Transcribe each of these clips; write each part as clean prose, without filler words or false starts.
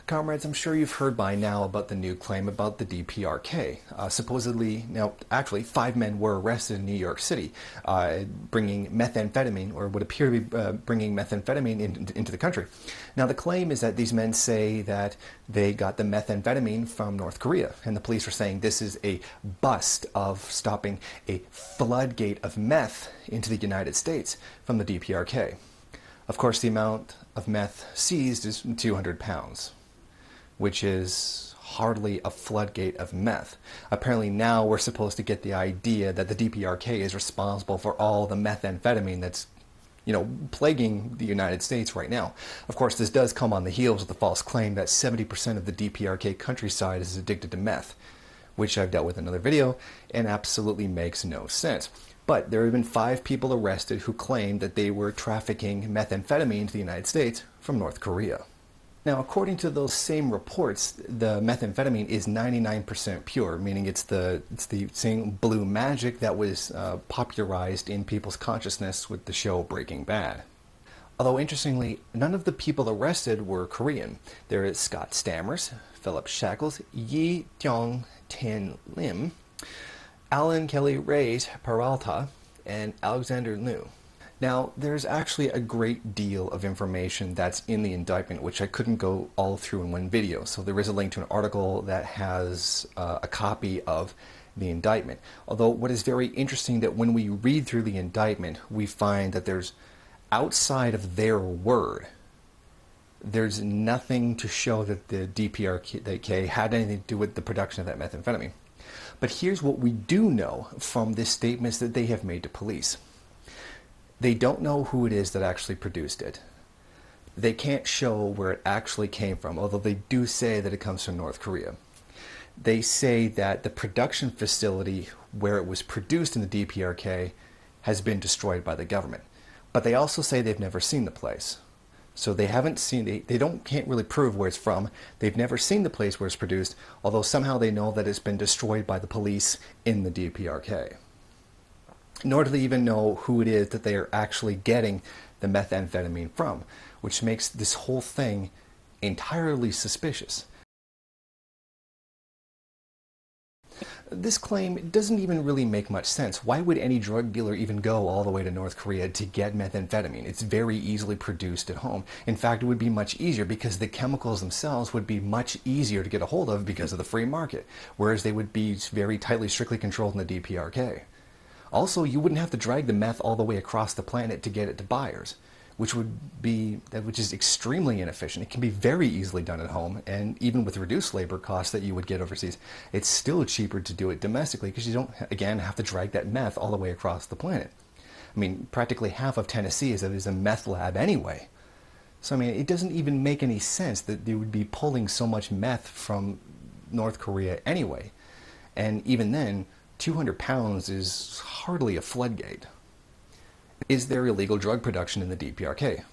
Comrades, I'm sure you've heard by now about the new claim about the DPRK. Supposedly, now actually 5 men were arrested in New York City, bringing methamphetamine, or would appear to be bringing methamphetamine into the country. Now the claim is that these men say that they got the methamphetamine from North Korea, and the police are saying this is a bust of stopping a floodgate of meth into the United States from the DPRK. Of course, the amount of meth seized is 200 pounds. Which is hardly a floodgate of meth. Apparently now we're supposed to get the idea that the DPRK is responsible for all the methamphetamine that's, plaguing the United States right now. Of course, this does come on the heels of the false claim that 70% of the DPRK countryside is addicted to meth, which I've dealt with in another video, and absolutely makes no sense. But there have been 5 people arrested who claimed that they were trafficking methamphetamine to the United States from North Korea. Now, according to those same reports, the methamphetamine is 99% pure, meaning it's the same blue magic that was popularized in people's consciousness with the show Breaking Bad. Although, interestingly, none of the people arrested were Korean. There is Scott Stammers, Philip Shackles, Yi Kyung Tin Lim, Alan Kelly Reyes Peralta, and Alexander Liu. Now, there's actually a great deal of information that's in the indictment, which I couldn't go all through in one video. So there is a link to an article that has a copy of the indictment. Although what is very interesting that when we read through the indictment, we find that there's, outside of their word, there's nothing to show that the DPRK had anything to do with the production of that methamphetamine. But here's what we do know from the statements that they have made to police. They don't know who it is that actually produced it. They can't show where it actually came from, although they do say that it comes from North Korea. They say that the production facility where it was produced in the DPRK has been destroyed by the government. But they also say they've never seen the place. So they haven't seen, can't really prove where it's from. They've never seen the place where it's produced, although somehow they know that it's been destroyed by the police in the DPRK. Nor do they even know who it is that they are actually getting the methamphetamine from, which makes this whole thing entirely suspicious. This claim doesn't even really make much sense. Why would any drug dealer even go all the way to North Korea to get methamphetamine? It's very easily produced at home. In fact, it would be much easier because the chemicals themselves would be much easier to get a hold of because of the free market, whereas they would be very tightly, strictly controlled in the DPRK. Also, you wouldn't have to drag the meth all the way across the planet to get it to buyers, which is extremely inefficient. It can be very easily done at home, and even with reduced labor costs that you would get overseas, it's still cheaper to do it domestically because you don't, again, have to drag that meth all the way across the planet. I mean, practically half of Tennessee is a meth lab anyway. So, I mean, it doesn't even make any sense that they would be pulling so much meth from North Korea anyway. And even then, 200 pounds is hardly a floodgate. Is there illegal drug production in the DPRK?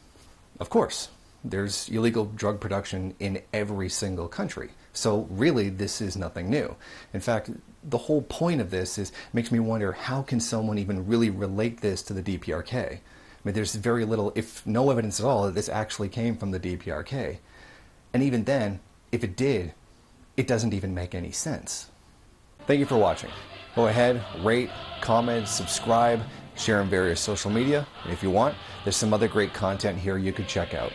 Of course. There's illegal drug production in every single country. So really, this is nothing new. In fact, the whole point of this makes me wonder, how can someone even really relate this to the DPRK? I mean, there's very little, if no evidence at all, that this actually came from the DPRK. And even then, if it did, it doesn't even make any sense. Thank you for watching. Go ahead, rate, comment, subscribe, share on various social media, and if you want, there's some other great content here you could check out.